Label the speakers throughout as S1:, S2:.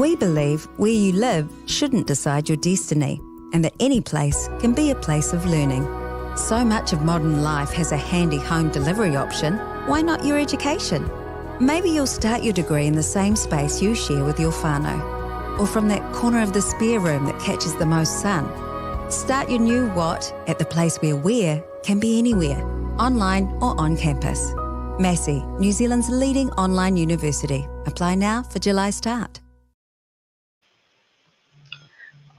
S1: We believe where you live shouldn't decide your destiny, and that any place can be a place of learning. So much of modern life has a handy home delivery option. Why not your education? Maybe you'll start your degree in the same space you share with your whānau, or from that corner of the spare room that catches the most sun. Start your new what at the place where can be anywhere, online or on campus. Massey, New Zealand's leading online university. Apply now for July start.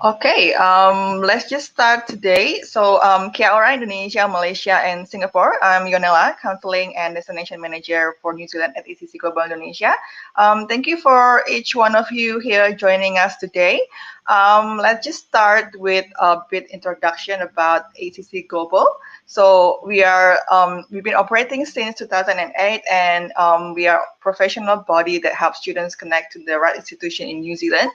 S2: Okay, let's just start today. So, Kia ora, Indonesia, Malaysia, and Singapore. I'm Yonela, Counseling and Destination Manager for New Zealand at AECC Global Indonesia. Thank you for each one of you here joining us today. Let's just start with a bit introduction about AECC Global. So we've been operating since 2008, and we are a professional body that helps students connect to the right institution in New Zealand.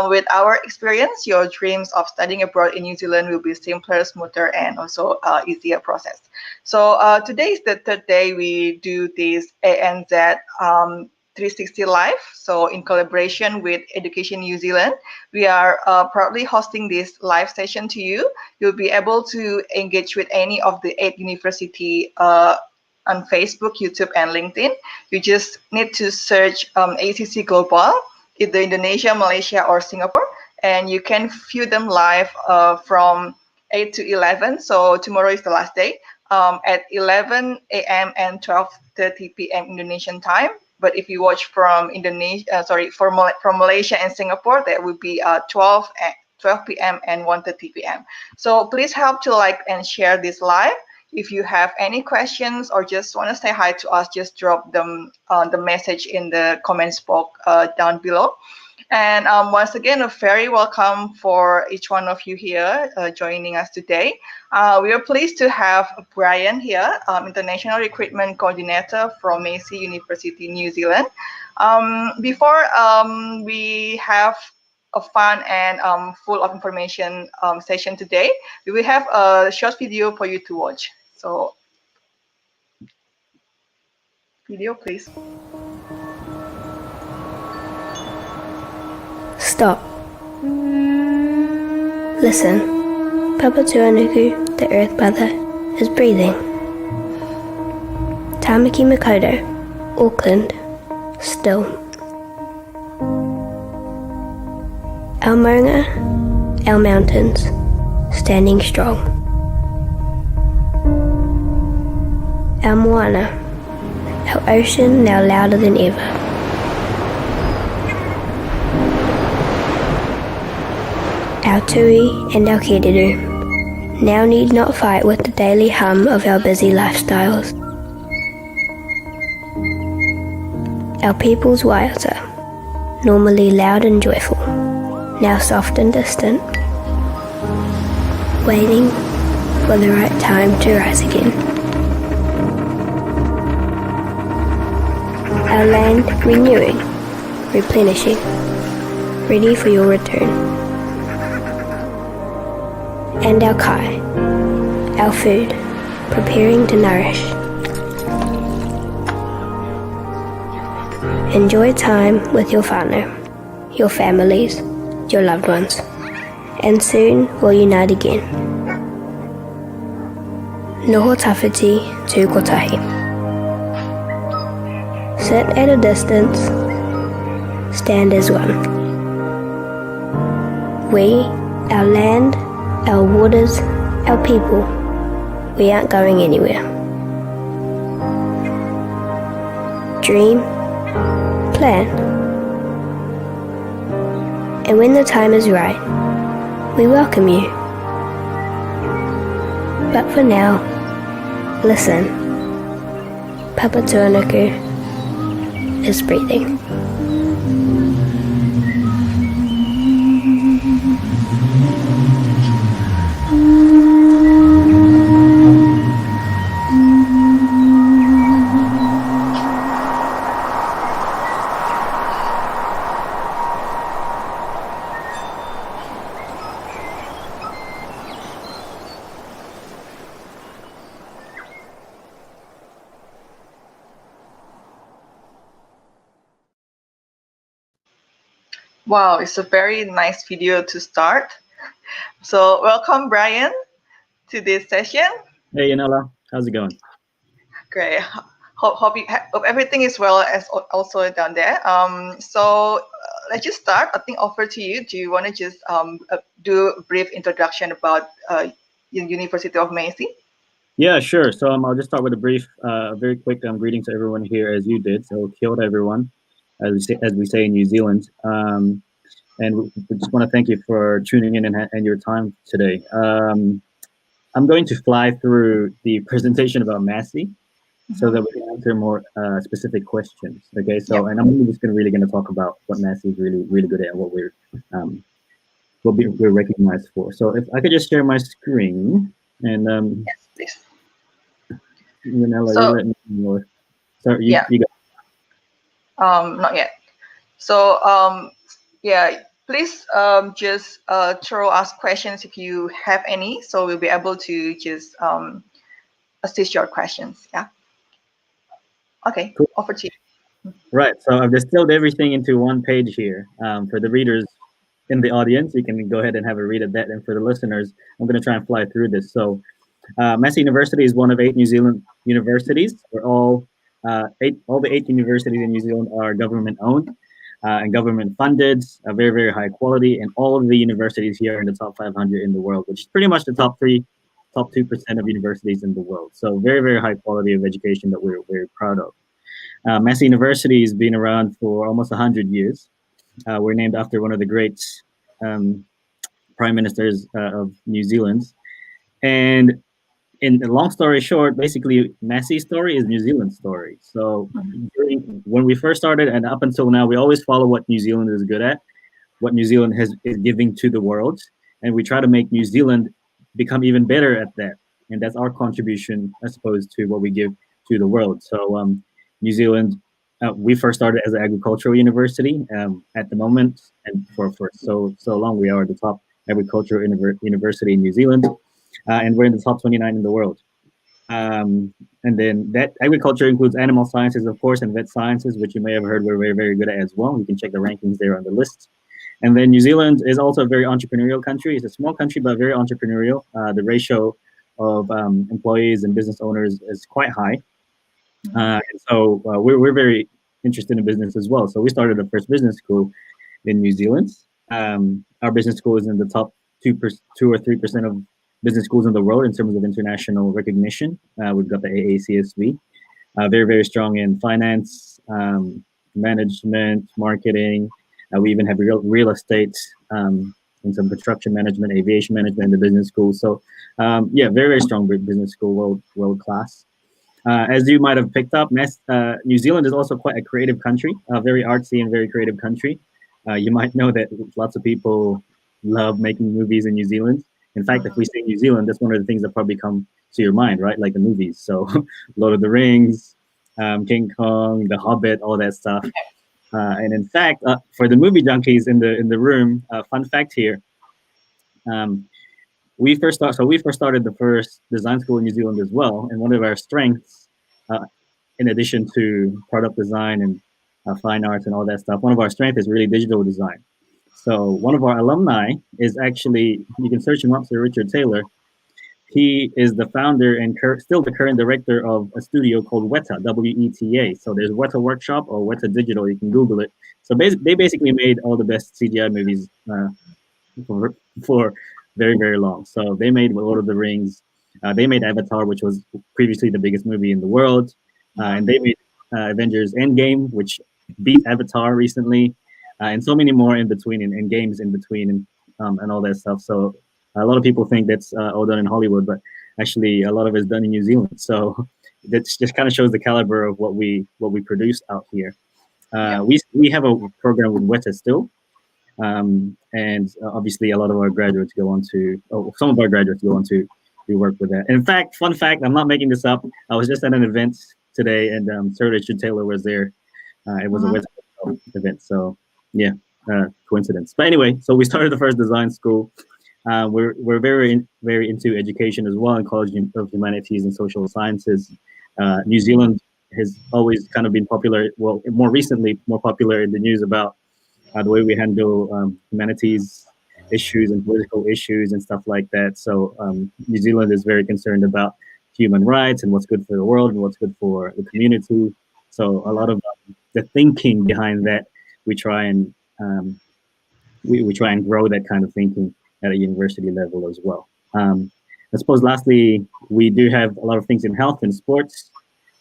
S2: With our experience, your dreams of studying abroad in New Zealand will be simpler, smoother, and also easier process. So today is the third day we do this ANZ 360 Live. So in collaboration with Education New Zealand, we are proudly hosting this live session to you. You'll be able to engage with any of the 8 universities on Facebook, YouTube, and LinkedIn. You just need to search AECC Global, either Indonesia, Malaysia, or Singapore, and you can view them live from 8 to 11. So tomorrow is the last day at 11 a.m. and 12:30 p.m. Indonesian time. But if you watch from from Malaysia and Singapore, that would be 12 p.m. and 1:30 p.m. So please help to like and share this live. If you have any questions or just want to say hi to us, just drop them the message in the comments box down below. And once again, a very welcome for each one of you here joining us today. We are pleased to have Brian here, International Recruitment Coordinator from Massey University, New Zealand. Before we have a fun and full of information session today, we will have a short video for you to watch. So, video, please.
S3: Stop. Listen. Papa Tuanuku, the Earth Mother, is breathing. Tamaki Makaurau, Auckland, still. Our maunga, our mountains, standing strong. Our moana, our ocean now louder than ever. Our tui and our kiriru now need not fight with the daily hum of our busy lifestyles. Our people's waiata, normally loud and joyful, now soft and distant, waiting for the right time to rise again. Our land renewing, replenishing, ready for your return. And our kai, our food, preparing to nourish. Enjoy time with your whānau, your families, your loved ones, and soon we'll unite again. Noho tawhiti tū kotahi. Sit at a distance, stand as one. We, our land, our waters, our people, we aren't going anywhere. Dream, plan, and when the time is right, we welcome you. But for now, listen. Papa Tuanuku is breathing.
S2: Wow, it's a very nice video to start. So welcome, Brian, to this session.
S4: Hey, Yanela, how's it going?
S2: Great. Hope everything is well as also down there. So let's just start. I think over to you. Do you want to just do a brief introduction about University of Massey?
S4: Yeah, sure. So I'll just start with a brief, very quick greeting to everyone here, as you did. So kia ora, everyone, as we say in New Zealand. And we just want to thank you for tuning in and your time today. I'm going to fly through the presentation about Massey so that we can answer more specific questions. Okay, so and I'm just really going to talk about what Massey is really good at and what we're recognized for. So if I could just share my screen and
S2: yes, please.
S4: Yanela, you let me know. Sorry, you
S2: go. Not yet. So yeah, please just throw us questions if you have any, so we'll be able to just assist your questions. Yeah. Okay, cool. Over to you.
S4: Right, so I've distilled everything into one page here. For the readers in the audience, you can go ahead and have a read of that. And for the listeners, I'm going to try and fly through this. So Massey University is one of 8 New Zealand universities. We're all the 8 universities in New Zealand are government owned and government funded, very, very high quality. And all of the universities here are in the top 500 in the world, which is pretty much the top 2% of universities in the world. So very, very high quality of education that we're very proud of. Massey University has been around for almost 100 years. We're named after one of the great prime ministers of New Zealand. And in a long story short, basically Massey's story is New Zealand's story. So when we first started and up until now, we always follow what New Zealand is good at, what New Zealand is giving to the world. And we try to make New Zealand become even better at that. And that's our contribution, I suppose, to what we give to the world. So New Zealand, we first started as an agricultural university at the moment. And for so long, we are the top agricultural university in New Zealand. And we're in the top 29 in the world. And then that agriculture includes animal sciences, of course, and vet sciences, which you may have heard we're very, very good at as well. You can check the rankings there on the list. And then New Zealand is also a very entrepreneurial country. It's a small country, but very entrepreneurial. The ratio of employees and business owners is quite high. And so we're very interested in business as well. So we started the first business school in New Zealand. Our business school is in the top 2 or 3% of business schools in the world in terms of international recognition. We've got the AECC, very, very strong in finance, management, marketing. We even have real estate and some construction management, aviation management in the business school. So yeah, very, very strong business school, world class. As you might have picked up, New Zealand is also quite a creative country, a very artsy and very creative country. You might know that lots of people love making movies in New Zealand. In fact, if we say New Zealand, that's one of the things that probably come to your mind, right? Like the movies. So Lord of the Rings, King Kong, The Hobbit, all that stuff. And in fact, for the movie junkies in the room, fun fact here, we first started the first design school in New Zealand as well. And one of our strengths, in addition to product design and fine arts and all that stuff, one of our strengths is really digital design. So one of our alumni is actually, you can search him up, Sir Richard Taylor. He is the founder and still the current director of a studio called Weta, W-E-T-A. So there's Weta Workshop or Weta Digital, you can Google it. So they basically made all the best CGI movies for very, very long. So they made Lord of the Rings. They made Avatar, which was previously the biggest movie in the world. And they made Avengers Endgame, which beat Avatar recently. And so many more in between and games in between and all that stuff. So a lot of people think that's all done in Hollywood, but actually a lot of it's done in New Zealand. So that just kind of shows the caliber of what we produce out here. We have a program with Weta still. And obviously a lot of our graduates some of our graduates go on to work with that. In fact, fun fact, I'm not making this up. I was just at an event today and Sir Richard Taylor was there. It was a Weta event. So yeah, coincidence. But anyway, so we started the first design school. We're very, very into education as well in College of Humanities and Social Sciences. New Zealand has always kind of been popular. Well, more recently, more popular in the news about the way we handle humanities issues and political issues and stuff like that. So New Zealand is very concerned about human rights and what's good for the world and what's good for the community. So a lot of the thinking behind that, we try and we try and grow that kind of thinking at a university level as well. I suppose lastly, we do have a lot of things in health and sports.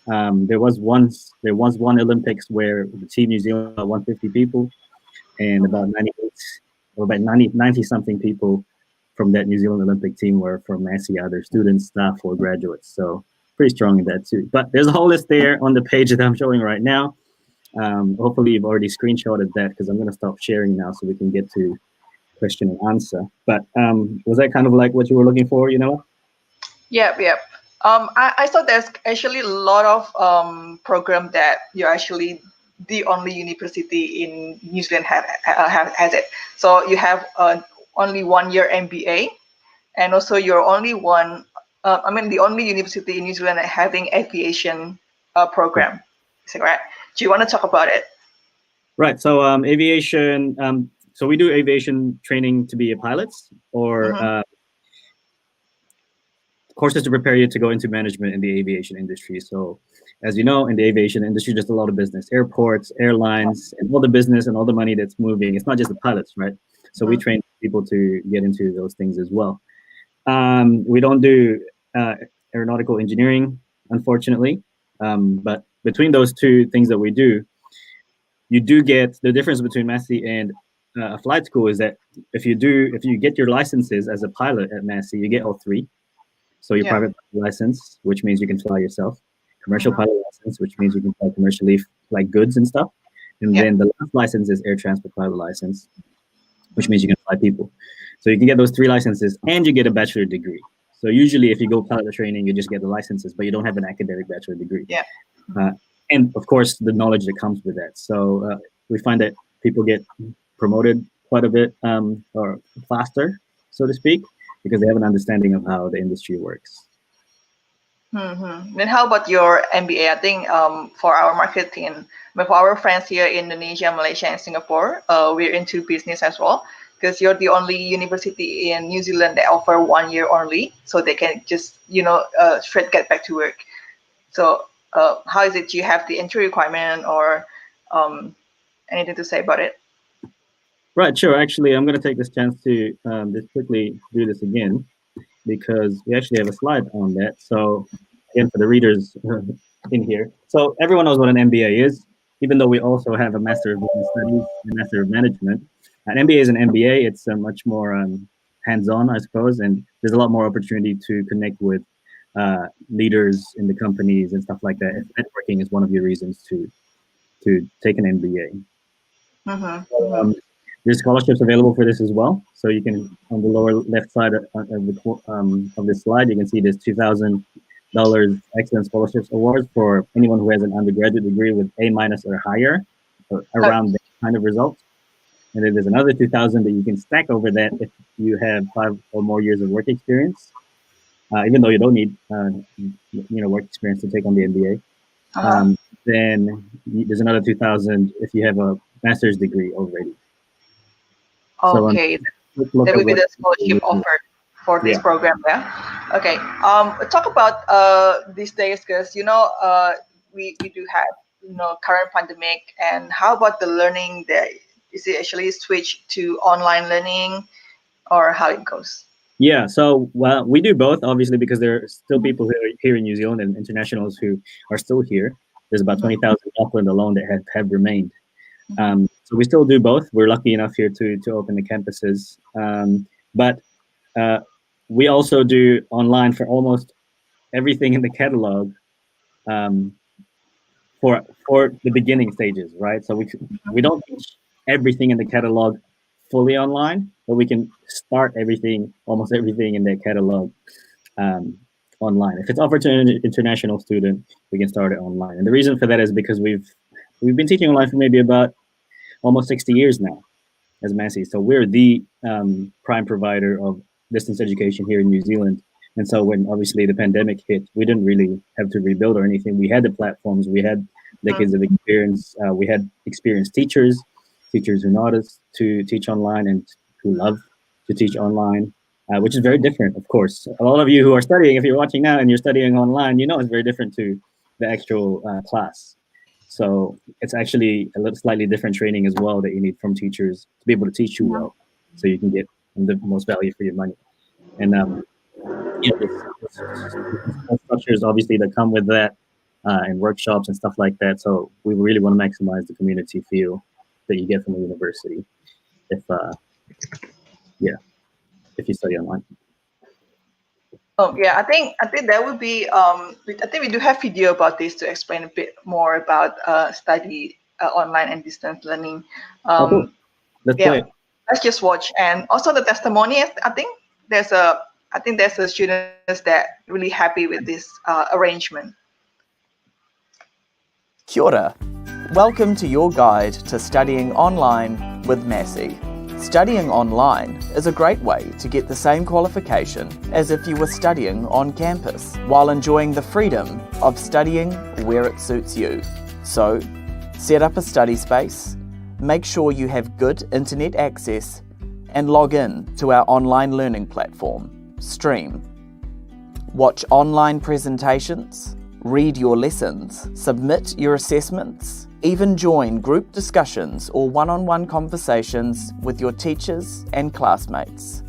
S4: There was one Olympics where the Team New Zealand, 150 people, and about 98 or about 90 something people from that New Zealand Olympic team were from Massey, either students, staff, or graduates. So pretty strong in that too. But there's a whole list there on the page that I'm showing right now. Hopefully you've already screenshotted that, because I'm going to stop sharing now so we can get to question and answer. But was that kind of like what you were looking for,
S2: Yep. I thought there's actually a lot of program that you're actually the only university in New Zealand has it. So you have only 1 year MBA, and also you're only the only university in New Zealand having aviation program. Is that right? Do you want to talk about it?
S4: Right. So aviation. So we do aviation training to be a pilot, or courses to prepare you to go into management in the aviation industry. So as you know, in the aviation industry, just a lot of business, airports, airlines, and all the business and all the money that's moving. It's not just the pilots, right? So we train people to get into those things as well. We don't do aeronautical engineering, unfortunately. But between those two things that we do, you do get the difference between Massey and a flight school is that if you get your licenses as a pilot at Massey, you get all three. So your private license, which means you can fly yourself, commercial pilot license, which means you can fly commercially like goods and stuff. And then the last license is air transport pilot license, which means you can fly people. So you can get those three licenses and you get a bachelor degree. So usually if you go pilot training, you just get the licenses, but you don't have an academic bachelor degree. And of course, the knowledge that comes with that. So we find that people get promoted quite a bit or faster, so to speak, because they have an understanding of how the industry works.
S2: Then how about your MBA? I think for our marketing, but for our friends here in Indonesia, Malaysia, and Singapore, we're into business as well, because you're the only university in New Zealand that offer 1 year only, so they can just straight get back to work. So how is it? Do you have the entry requirement or anything to say about it?
S4: Right, sure. Actually, I'm going to take this chance to just quickly do this again, because we actually have a slide on that. So again, for the readers in here. So everyone knows what an MBA is, even though we also have a Master of Business Studies and Master of Management. An MBA is an MBA. It's much more hands-on, I suppose, and there's a lot more opportunity to connect with leaders in the companies and stuff like that. If networking is one of your reasons to take an MBA. There's scholarships available for this as well. So you can, on the lower left side of this slide, you can see there's $2,000 Excellent Scholarships Awards for anyone who has an undergraduate degree with A- or higher, or around that kind of results. And then there's another $2,000 that you can stack over that if you have 5 or more years of work experience, even though you don't need work experience to take on the MBA. Then there's another $2,000 if you have a master's degree already.
S2: Okay,
S4: So,
S2: that will be the scholarship offered for this program. Okay. Talk about these days, because we do have current pandemic, and how about the learning there? Is it actually switched to online learning, or how it goes?
S4: Yeah, so we do both, obviously, because there are still people who are here in New Zealand and internationals who are still here. There's about 20,000 in Auckland alone that have remained. So we still do both. We're lucky enough here to open the campuses. But we also do online for almost everything in the catalog for the beginning stages, right? So we don't teach everything in the catalog fully online, but we can start almost everything in that catalog online. If it's offered to an international student, we can start it online. And the reason for that is because we've been teaching online for maybe about almost 60 years now as Massey. So we're the prime provider of distance education here in New Zealand. And so when obviously the pandemic hit, we didn't really have to rebuild or anything. We had the platforms, we had decades of experience, we had experienced teachers. teachers who know how to teach online and who love to teach online, which is very different, of course. A lot of you who are studying, if you're watching now and you're studying online, you know it's very different to the actual class. So it's actually a little slightly different training as well that you need from teachers to be able to teach you well, so you can get the most value for your money. And there's structures obviously that come with that, and workshops and stuff like that. So we really want to maximize the community feel that you get from a university if you study online.
S2: Oh yeah, I think that would be. I think we do have video about this to explain a bit more about study online and distance learning.
S4: Cool. Let's play it.
S2: Let's just watch, and also the testimonies. I think there's a students that really happy with this arrangement.
S5: Kia ora. Welcome to your guide to studying online with Massey. Studying online is a great way to get the same qualification as if you were studying on campus, while enjoying the freedom of studying where it suits you. So, set up a study space, make sure you have good internet access, and log in to our online learning platform, Stream. Watch online presentations, read your lessons, submit your assessments, even join group discussions or one-on-one conversations with your teachers and classmates.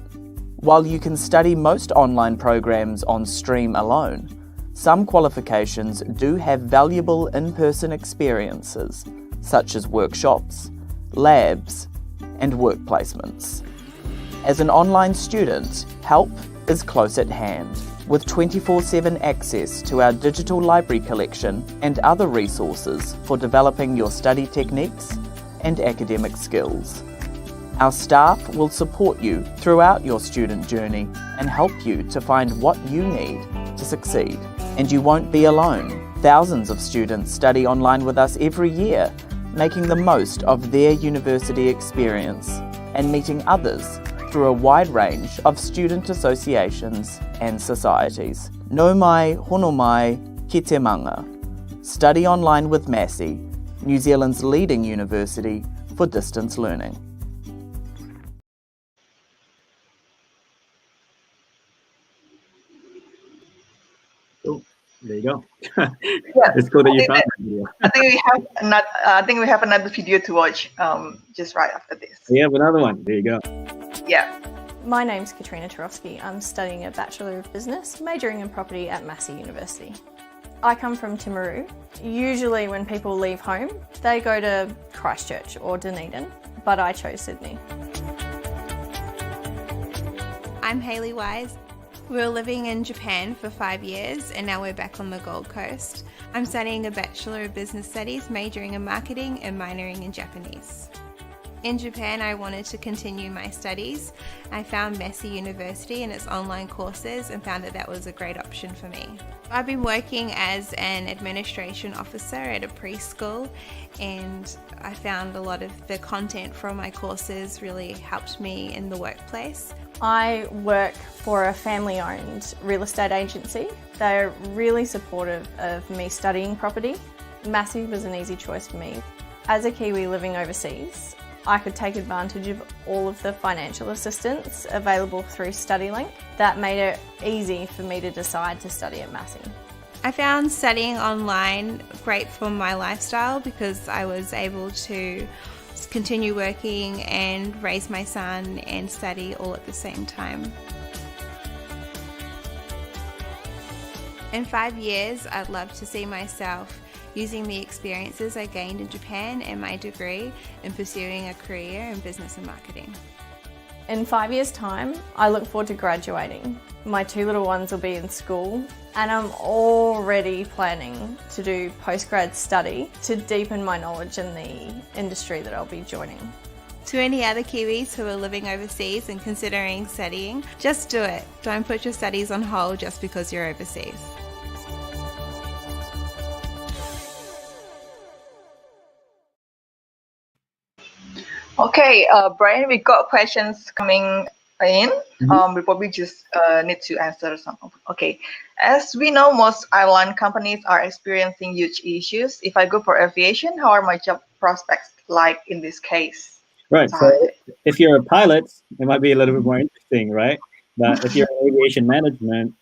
S5: While you can study most online programs on Stream alone, some qualifications do have valuable in-person experiences, such as workshops, labs, and work placements. As an online student, help is close at hand, with 24/7 access to our digital library collection and other resources for developing your study techniques and academic skills. Our staff will support you throughout your student journey and help you to find what you need to succeed. And you won't be alone. Thousands of students study online with us every year, making the most of their university experience and meeting others through a wide range of student associations and societies. Nau mai, hono mai, ki te manga. Study online with Massey, New Zealand's leading university for distance learning.
S4: Oh, there you go. It's cool that you found that video.
S2: I think we have another video to watch just right after this.
S4: We have another one. There you go.
S2: Yeah.
S6: My name's Katrina Tarowski. I'm studying a Bachelor of Business, majoring in property at Massey University. I come from Timaru. Usually when people leave home, they go to Christchurch or Dunedin, but I chose Sydney.
S7: I'm Hayley Wise. We were living in Japan for 5 years and now we're back on the Gold Coast. I'm studying a Bachelor of Business Studies, majoring in marketing and minoring in Japanese. In Japan, I wanted to continue my studies. I found Massey University and its online courses and found that was a great option for me. I've been working as an administration officer at a preschool and I found a lot of the content from my courses really helped me in the workplace.
S6: I work for a family-owned real estate agency. They're really supportive of me studying property. Massey was an easy choice for me. As a Kiwi living overseas, I could take advantage of all of the financial assistance available through StudyLink. That made it easy for me to decide to study at Massey.
S7: I found studying online great for my lifestyle because I was able to continue working and raise my son and study all at the same time. In 5 years, I'd love to see myself using the experiences I gained in Japan and my degree in pursuing a career in business and marketing.
S6: In 5 years' time, I look forward to graduating. My 2 little ones will be in school and I'm already planning to do postgrad study to deepen my knowledge in the industry that I'll be joining.
S7: To any other Kiwis who are living overseas and considering studying, just do it. Don't put your studies on hold just because you're overseas.
S2: Okay, Brian, we got questions coming in. We probably just need to answer some. Okay, as we know, most airline companies are experiencing huge issues. If I go for aviation, how are my job prospects like in this case?
S4: Right. So if you're a pilot, it might be a little bit more interesting, right? But if you're in aviation management,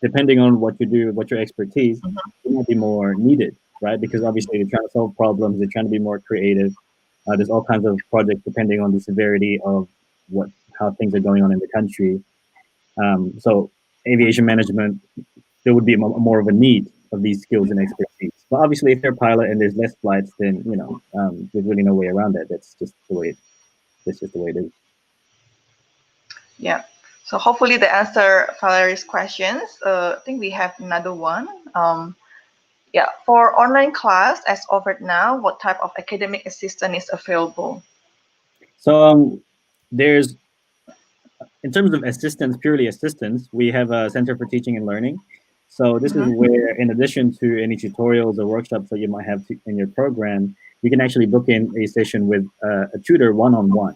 S4: depending on what you do, what your expertise, it might be more needed, right? Because obviously they're trying to solve problems, they're trying to be more creative. There's all kinds of projects depending on the severity of how things are going on in the country. So aviation management, there would be more of a need of these skills and expertise. But obviously, if you're a pilot and there's less flights, then there's really no way around that. That's just the way it is.
S2: Yeah. So hopefully the answer Valerie's questions. I think we have another one. Yeah, for online class as offered now, what type of academic assistance is available?
S4: So there's, in terms of assistance, purely assistance, we have a Center for Teaching and Learning. So this is where, in addition to any tutorials or workshops that you might have in your program, you can actually book in a session with a tutor one-on-one.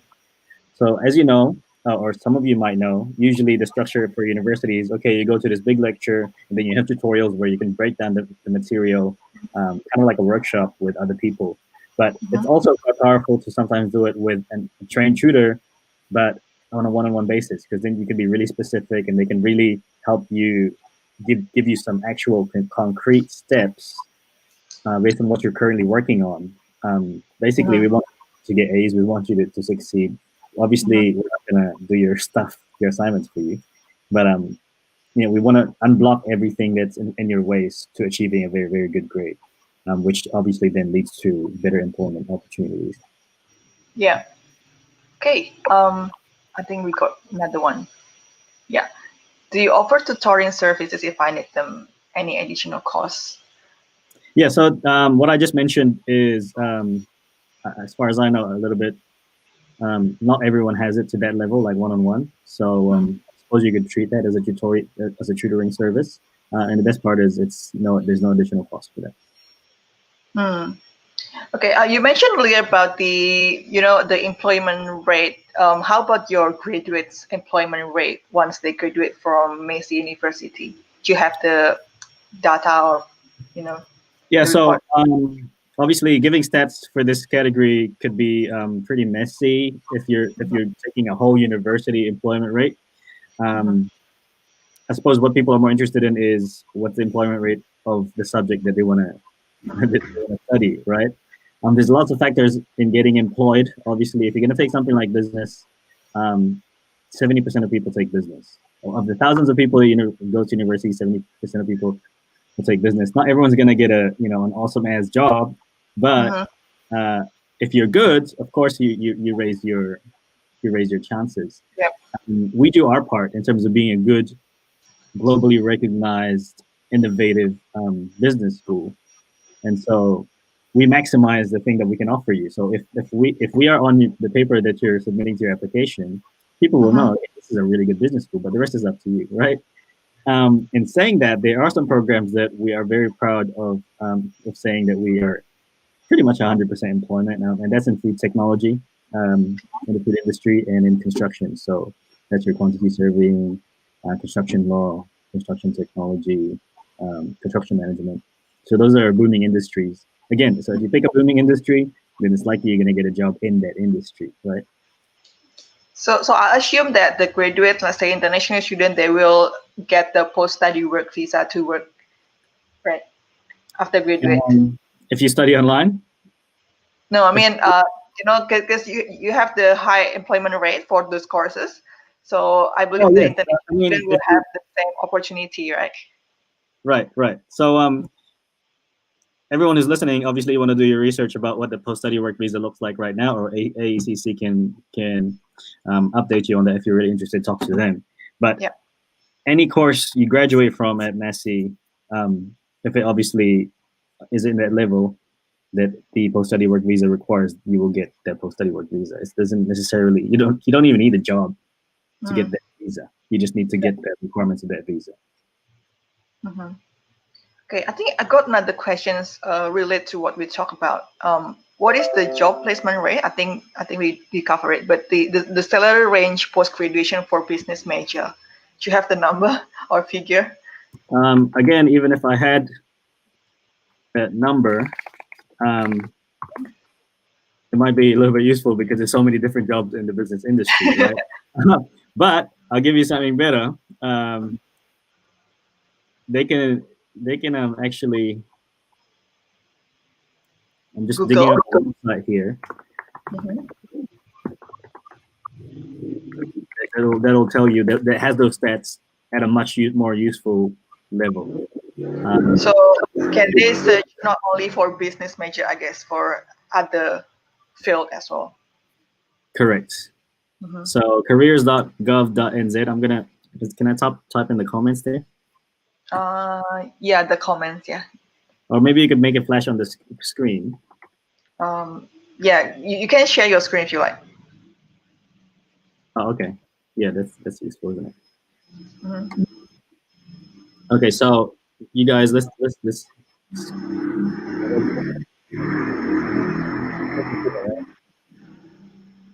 S4: So as you know, or some of you might know, usually the structure for universities, okay, you go to this big lecture, and then you have tutorials where you can break down the material, kind of like a workshop with other people. But it's also quite powerful to sometimes do it with a trained tutor, but on a one-on-one basis, because then you can be really specific and they can really help you, give you some actual concrete steps based on what you're currently working on. Basically, we want you to get A's, we want you to succeed. Obviously, we're not gonna do your assignments for you, but we want to unblock everything that's in your ways to achieving a very, very good grade, which obviously then leads to better employment opportunities.
S2: Yeah. Okay. I think we got another one. Yeah. Do you offer tutoring services if I need them? Any additional costs?
S4: Yeah. So what I just mentioned is, as far as I know, a little bit. Not everyone has it to that level, like one-on-one. So I suppose you could treat that as a tutoring service. And the best part is there's no additional cost for that.
S2: Okay. You mentioned earlier about the employment rate. How about your graduates' employment rate once they graduate from Massey University? Do you have the data or
S4: Yeah. So obviously, giving stats for this category could be pretty messy if you're taking a whole university employment rate. I suppose what people are more interested in is what's the employment rate of the subject that they want to study, right? There's lots of factors in getting employed. Obviously, if you're going to take something like business, 70% of people take business. Of the thousands of people go to university, 70% of people will take business. Not everyone's going to get an awesome ass job, but if you're good, of course you raise your chances.
S2: Yep.
S4: We do our part in terms of being a good, globally recognized, innovative business school, and so we maximize the thing that we can offer you. So if we are on the paper that you're submitting to your application, people will know this is a really good business school, but the rest is up to you, right? In saying that, there are some programs that we are very proud of saying that we are pretty much 100% employment now, and that's in food technology, in the food industry, and in construction. So that's your quantity surveying, construction law, construction technology, construction management. So those are booming industries. Again, so if you pick a booming industry, then it's likely you're going to get a job in that industry, right?
S2: So I assume that the graduates, let's say international student, they will get the post-study work visa to work, right? After graduate.
S4: If you study online?
S2: No, I mean, because you have the high employment rate for those courses. So I believe the international student will have the same opportunity, right?
S4: Right. So everyone who's listening, obviously you want to do your research about what the post-study work visa looks like right now, or AECC can update you on that if you're really interested. Talk to them. But any course you graduate from at Massey, if it obviously is in that level that the post-study work visa requires, you will get that post-study work visa. It doesn't necessarily, you don't even need a job to get that visa. You just need to get the requirements of that visa.
S2: Okay, I think I got another questions related to what we talked about. What is the job placement rate? I think we cover it, but the salary range post-graduation for business major. Do you have the number or figure?
S4: Again, even if I had that number, it might be a little bit useful because there's so many different jobs in the business industry, right? But I'll give you something better. They can actually. I'm just digging
S2: Google.
S4: up the website here. That'll tell you that has those stats at a much more useful level.
S2: So can they search not only for business major, I guess, for other field as well?
S4: Correct. So careers.gov.nz. Can I type in the comments there?
S2: Yeah, the comments, yeah.
S4: Or maybe you could make it flash on the screen.
S2: Yeah, you can share your screen if you like.
S4: Oh, okay. Yeah, that's useful, isn't it? Okay, so you guys, let's. Can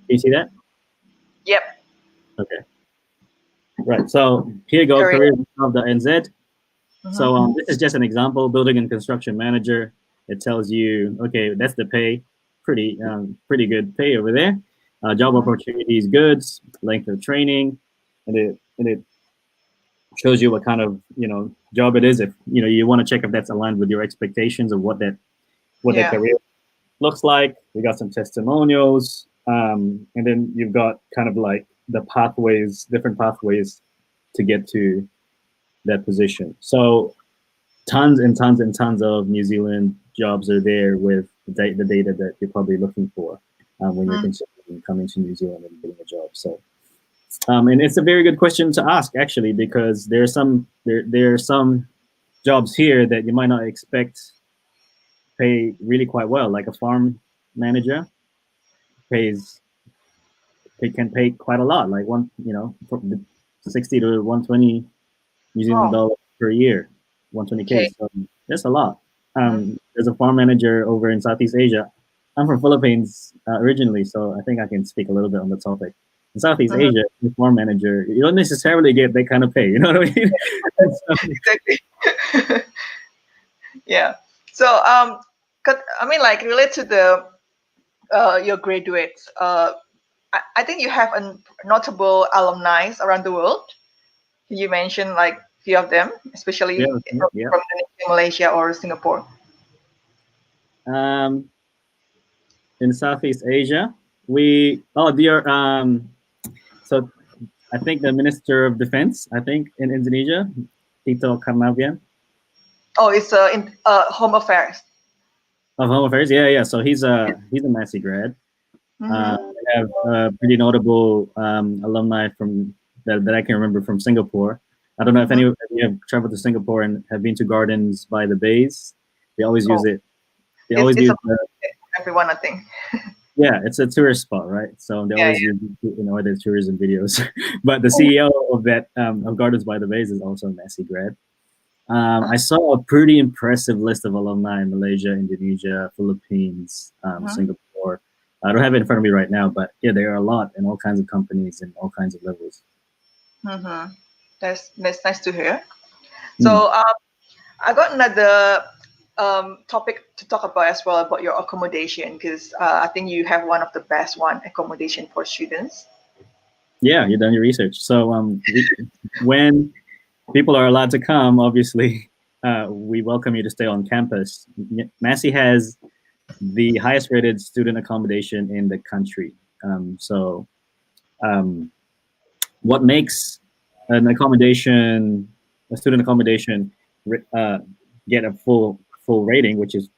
S4: you see that?
S2: Yep.
S4: Okay. Right. So here you go. Careers.gov.nz. So this is just an example. Building and construction manager. It tells you, okay, that's the pay. Pretty good pay over there. Job opportunities, goods, length of training, and it shows you what kind of job it is. If you want to check if that's aligned with your expectations of what that career looks like. We got some testimonials, and then you've got kind of like the pathways, different pathways to get to that position. So tons and tons and tons of New Zealand jobs are there with the data that you're probably looking for when you're considering coming to New Zealand and getting a job. So, and it's a very good question to ask actually, because there are some jobs here that you might not expect pay really quite well, like a farm manager can pay quite a lot, like 60 to 120 New Zealand dollars per year, 120K.
S2: Okay.
S4: So that's a lot. There's a farm manager over in Southeast Asia. I'm from Philippines originally, so I think I can speak a little bit on the topic. In Southeast Asia, the farm manager, you don't necessarily get that kind of pay. You know what I mean?
S2: Exactly. Yeah. So, I mean, like, relate to the your graduates. I think you have a notable alumni around the world. You mentioned like a few of them, especially from Indonesia, Malaysia, or Singapore.
S4: In Southeast Asia, so I think the Minister of Defense, in Indonesia, Tito Karnavian.
S2: Oh, it's in Home Affairs.
S4: Of Home Affairs, yeah. So he's a Massey grad. We have pretty notable alumni from that I can remember from Singapore. I don't know if any of you have traveled to Singapore and have been to Gardens by the Bays. They always use it. They always use
S2: everyone, I think.
S4: Yeah, it's a tourist spot, right? So they always use their tourism videos. But the CEO of that of Gardens by the Bays is also a Massey grad. I saw a pretty impressive list of alumni in Malaysia, Indonesia, Philippines, Singapore. I don't have it in front of me right now, but yeah, there are a lot in all kinds of companies and all kinds of levels.
S2: That's nice to hear. So I got another topic to talk about as well, about your accommodation, because I think you have one of the best accommodation for students. Yeah,
S4: you've done your research. So when people are allowed to come, obviously, we welcome you to stay on campus. Massey has the highest rated student accommodation in the country. What makes a student accommodation get a full rating, which is,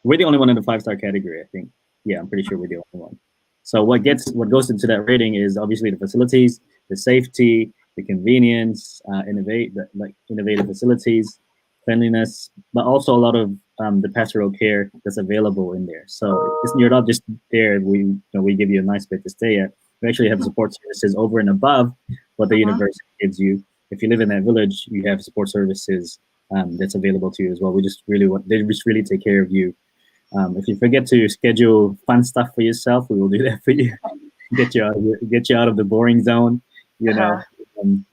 S4: we're the only one in the 5-star category, I think. Yeah, I'm pretty sure we're the only one. So what goes into that rating is obviously the facilities, the safety, the convenience, innovative facilities, cleanliness, but also a lot of the pastoral care that's available in there. So you're not just there. We give you a nice bed to stay at. We actually have support services over and above what the university gives you. If you live in that village, you have support services that's available to you as well. They just really take care of you. If you forget to schedule fun stuff for yourself, we will do that for you. get you out of the boring zone, and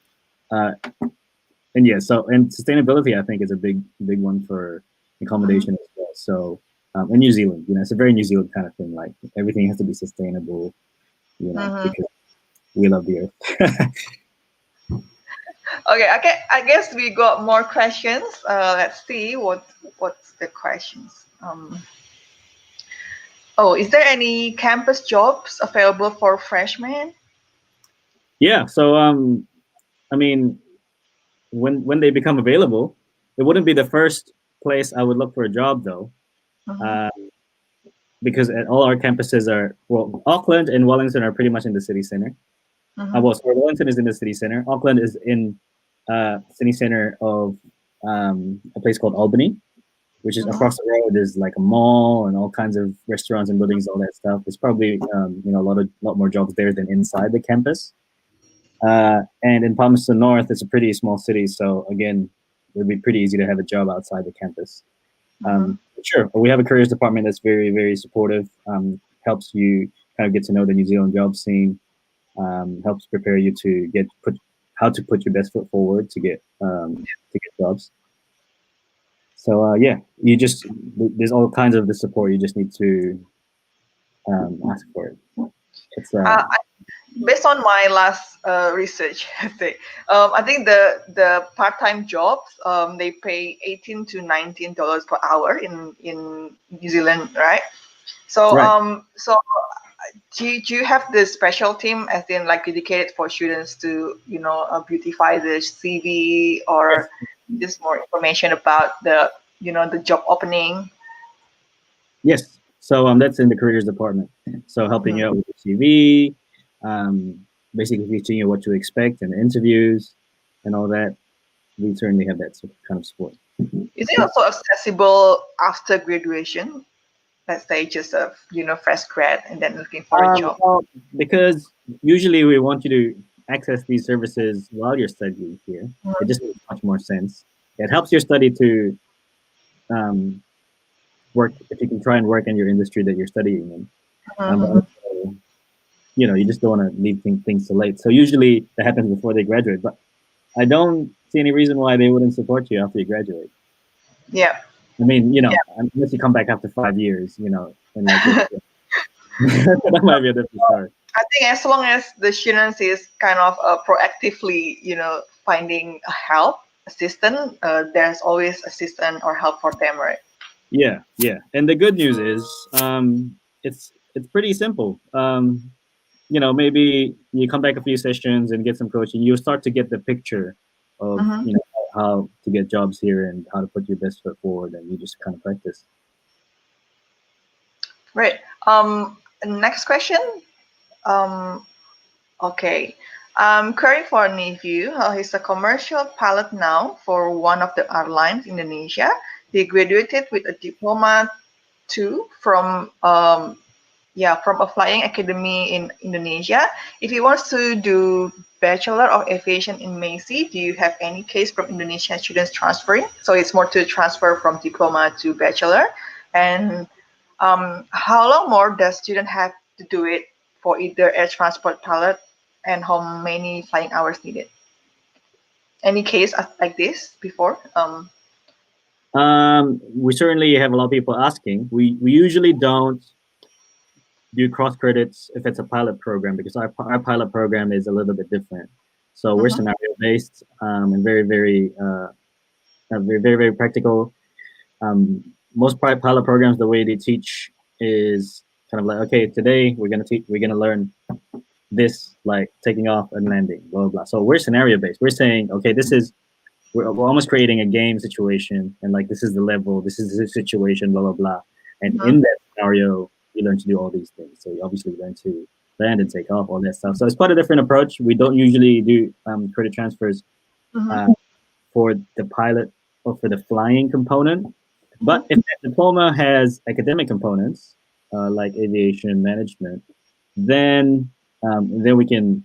S4: sustainability, I think, is a big one for accommodation as well. So in New Zealand. It's a very New Zealand kind of thing. Like everything has to be sustainable, because we love the earth.
S2: Okay, I guess we got more questions. Let's see what's the questions. Is there any campus jobs available for freshmen?
S4: Yeah. So I mean, when they become available, it wouldn't be the first place I would look for a job though, because all our campuses are, well, Auckland and Wellington are pretty much in the city center. Well, sorry, Wellington is in the city center. Auckland is in city center of a place called Albany, which is across the road. There's like a mall and all kinds of restaurants and buildings, all that stuff. There's probably a lot more jobs there than inside the campus. And in Palmerston North, it's a pretty small city, so again, it would be pretty easy to have a job outside the campus. Sure, we have a careers department that's very, very supportive. Helps you kind of get to know the New Zealand job scene. Helps prepare you to how to put your best foot forward to get jobs. So yeah, there's all kinds of the support. You just need to ask for it. It's,
S2: based on my last research, I think the part-time jobs they pay $18 to $19 per hour in New Zealand, right? So
S4: right.
S2: So do you have the special team, as in like dedicated for students to beautify the CV, or just more information about the the job opening?
S4: Yes. So that's in the careers department. So helping you out with the CV, basically teaching you what to expect in interviews and all that. We certainly have that kind of support.
S2: Is it also accessible after graduation? Let's say just a fresh grad and then looking for a job.
S4: Well, because usually we want you to access these services while you're studying here. It just makes much more sense. It helps your study to work, if you can try and work in your industry that you're studying in. Also, you just don't want to leave things too late. So usually that happens before they graduate, but I don't see any reason why they wouldn't support you after you graduate.
S2: Yeah.
S4: I mean, unless you come back after 5 years, and like that might be a different story.
S2: I think as long as the students is kind of proactively, finding a help, assistant, there's always assistant or help for them, right?
S4: Yeah. And the good news is, it's pretty simple. Maybe you come back a few sessions and get some coaching, you start to get the picture of, how to get jobs here and how to put your best foot forward, and you just kind of practice.
S2: Right. Next question. Okay. Caring for a nephew. He's a commercial pilot now for one of the airlines in Indonesia. He graduated with a diploma too from a flying academy in Indonesia. If he wants to do Bachelor of Aviation in Massey, do you have any case from Indonesian students transferring? So it's more to transfer from diploma to bachelor. And how long more does student have to do it for either air transport pilot, and how many flying hours needed? Any case like this before?
S4: We certainly have a lot of people asking. We usually don't do cross credits if it's a pilot program, because our pilot program is a little bit different. So we're scenario based and very, very, very, very practical. Most pilot programs, the way they teach is kind of like, okay, today we're gonna learn this, like taking off and landing, blah blah blah. So we're scenario based. We're saying, okay, we're almost creating a game situation, and like this is the level, this is the situation, blah blah blah. And in that scenario, you learn to do all these things. So you obviously learn to land and take off, all that stuff. So it's quite a different approach. We don't usually do credit transfers for the pilot or for the flying component. But if that diploma has academic components, like aviation management, then we can,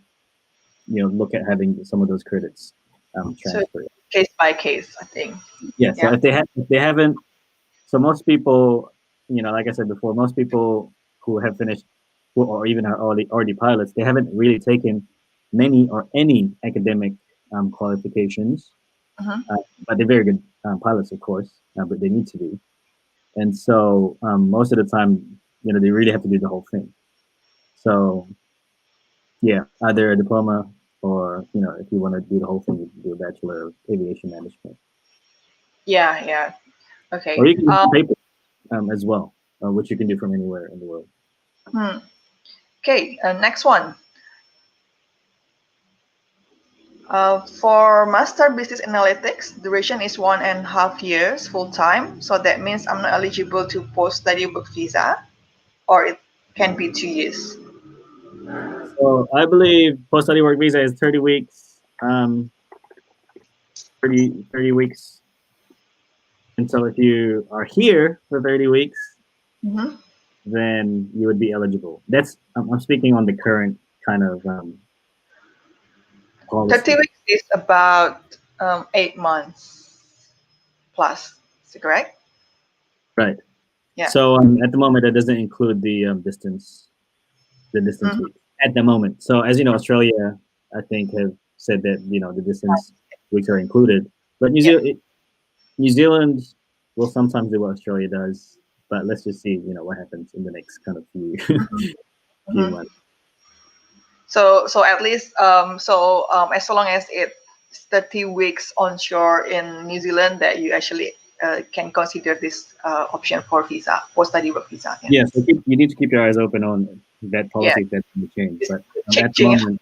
S4: look at having some of those credits transferred.
S2: So case by case, I think.
S4: Yeah. So if they haven't, so most people, like I said before, most people who have finished or even are already pilots, they haven't really taken many or any academic qualifications, but they're very good pilots, of course, but they need to be. And so most of the time, they really have to do the whole thing. So yeah, either a diploma or, if you want to do the whole thing, you can do a Bachelor of Aviation Management.
S2: Yeah. Okay.
S4: Or you can do paper as well, which you can do from anywhere in the world.
S2: Okay, next one. For Master Business Analytics, duration is 1.5 years full-time. So that means I'm not eligible to post-study work visa, or it can be 2 years.
S4: So I believe post-study work visa is 30 weeks. 30 weeks. And so if you are here for 30 weeks, then you would be eligible. I'm speaking on the current kind of policy.
S2: 30 weeks is about 8 months plus. Is it correct?
S4: Right.
S2: Yeah.
S4: So at the moment, that doesn't include the distance week at the moment. So as you know, Australia, I think, have said that the distance weeks are included, but New Zealand will sometimes do what Australia does. But let's just see, what happens in the next kind of few months.
S2: So at least as long as it's 30 weeks onshore in New Zealand, that you actually can consider this option for visa, post-study work visa.
S4: Yeah, so you need to keep your eyes open on that policy that's going to change. But at the moment,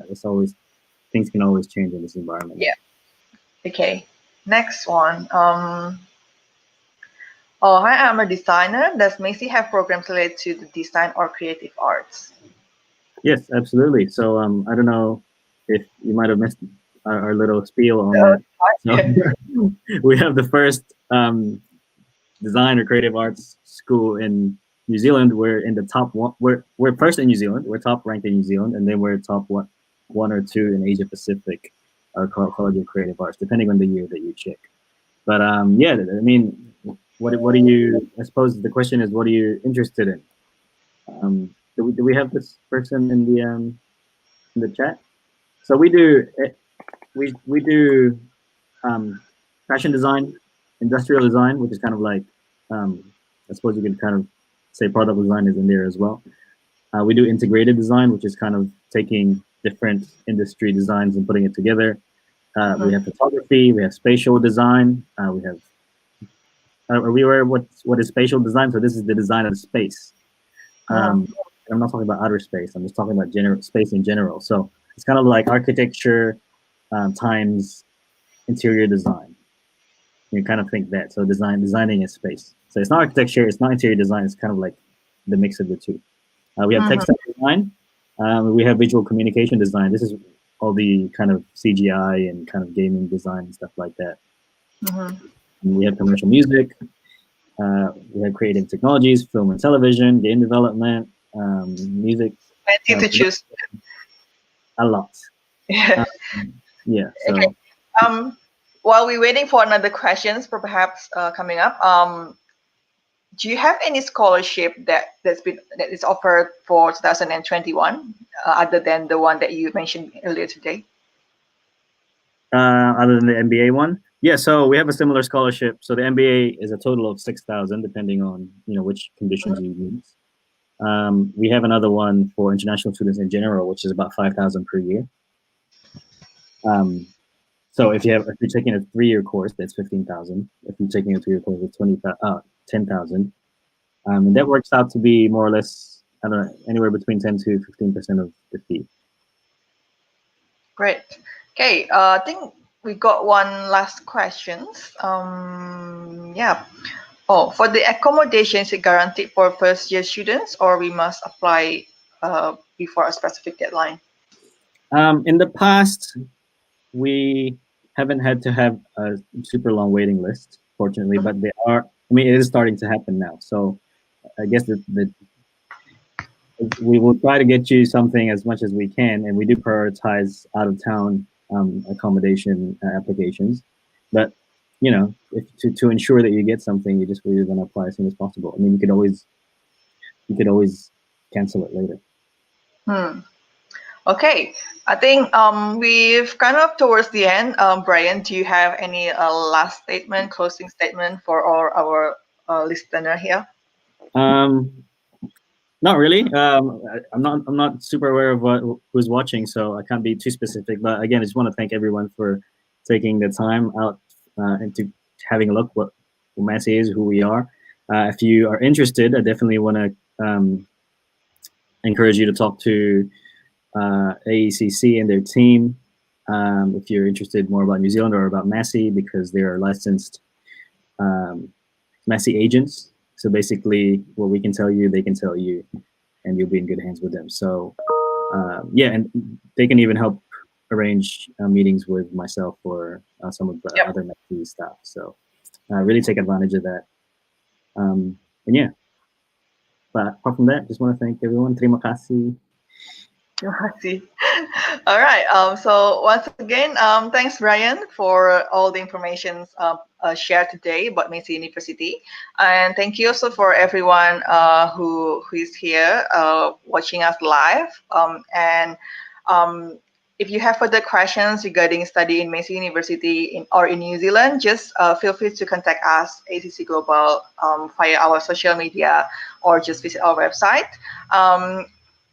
S4: it's always, things can always change in this environment.
S2: Yeah. Okay. Next one. Hi, I'm a designer. Does Massey have programs related to the design or creative arts?
S4: Yes, absolutely. So I don't know if you might have missed our little spiel on that. So, we have the first design or creative arts school in New Zealand. We're in the top one. We're first in New Zealand. We're top ranked in New Zealand, and then we're top one or two in Asia Pacific. Our College of Creative Arts, depending on the year that you check. But yeah, I mean, what are you? I suppose the question is, what are you interested in? Do we have this person in the chat? So we do fashion design, industrial design, which is kind of like I suppose you could kind of say product design is in there as well. We do integrated design, which is kind of taking different industry designs and putting it together. We have photography, we have spatial design, we have. Are we aware what is spatial design? So this is the design of the space. I'm not talking about outer space. I'm just talking about space in general. So it's kind of like architecture times interior design. You kind of think that. So designing a space. So it's not architecture, it's not interior design. It's kind of like the mix of the two. We have textile design. We have visual communication design. This is all the kind of CGI and kind of gaming design and stuff like that. We have commercial music. We have creative technologies, film and television, game development, music.
S2: Plenty to choose.
S4: A lot. Yeah. So.
S2: Okay. While we're waiting for another questions, perhaps coming up, do you have any scholarship that is offered for 2021, other than the one that you mentioned earlier today?
S4: Other than the MBA one? Yeah, so we have a similar scholarship. So the MBA is a total of 6,000, depending on which conditions you use. We have another one for international students in general, which is about 5,000 per year. So if you're taking a 3-year course, that's 15,000. If you're taking a 2-year course, it's 10,000. And that works out to be more or less, I don't know, anywhere between 10 to 15% of the fee.
S2: Great. Okay, I think we got one last question. Yeah. Oh, for the accommodation, is it guaranteed for first-year students, or we must apply before a specific deadline?
S4: In the past, we haven't had to have a super long waiting list, fortunately, but it is starting to happen now. So I guess we will try to get you something as much as we can, and we do prioritize out-of-town accommodation applications. But to ensure that you get something, we're going to apply as soon as possible. I mean, you could always cancel it later.
S2: Okay, I think we've kind of towards the end. Brian, do you have any last statement, closing statement for all our listener here?
S4: Not really. I'm not super aware of who's watching, so I can't be too specific. But again, I just want to thank everyone for taking the time out into having a look what Massey is, who we are. If you are interested, I definitely want to encourage you to talk to AECC and their team if you're interested more about New Zealand or about Massey, because they are licensed Massey agents. So basically, what we can tell you, they can tell you, and you'll be in good hands with them. So yeah, and they can even help arrange meetings with myself or some of the other Massey staff. So really take advantage of that. And yeah, but apart from that, just want to thank everyone. Terima kasih.
S2: All right. So once again, thanks, Brian, for all the information shared today about Massey University, and thank you also for everyone who is here watching us live. If you have further questions regarding study in Massey University or in New Zealand, just feel free to contact us, AECC Global, via our social media, or just visit our website.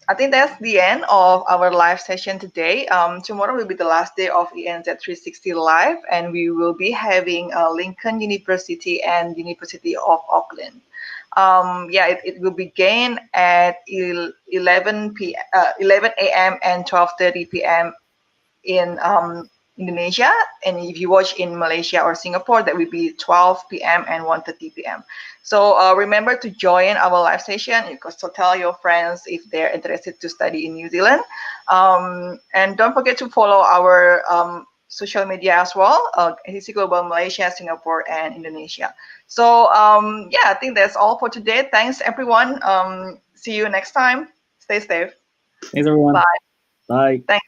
S2: I think that's the end of our live session today. Tomorrow will be the last day of ENZ 360 Live, and we will be having Lincoln University and University of Auckland. It will begin at 11 a.m. and 12:30 p.m. in Indonesia, and if you watch in Malaysia or Singapore, that will be 12 p.m. and 1:30 p.m. So remember to join our live session. So tell your friends if they're interested to study in New Zealand, and don't forget to follow our social media as well, AECC Global Malaysia, Singapore, and Indonesia. So I think that's all for today. Thanks, everyone. See you next time. Stay safe.
S4: Thanks, everyone.
S2: Bye.
S4: Bye.
S2: Thanks.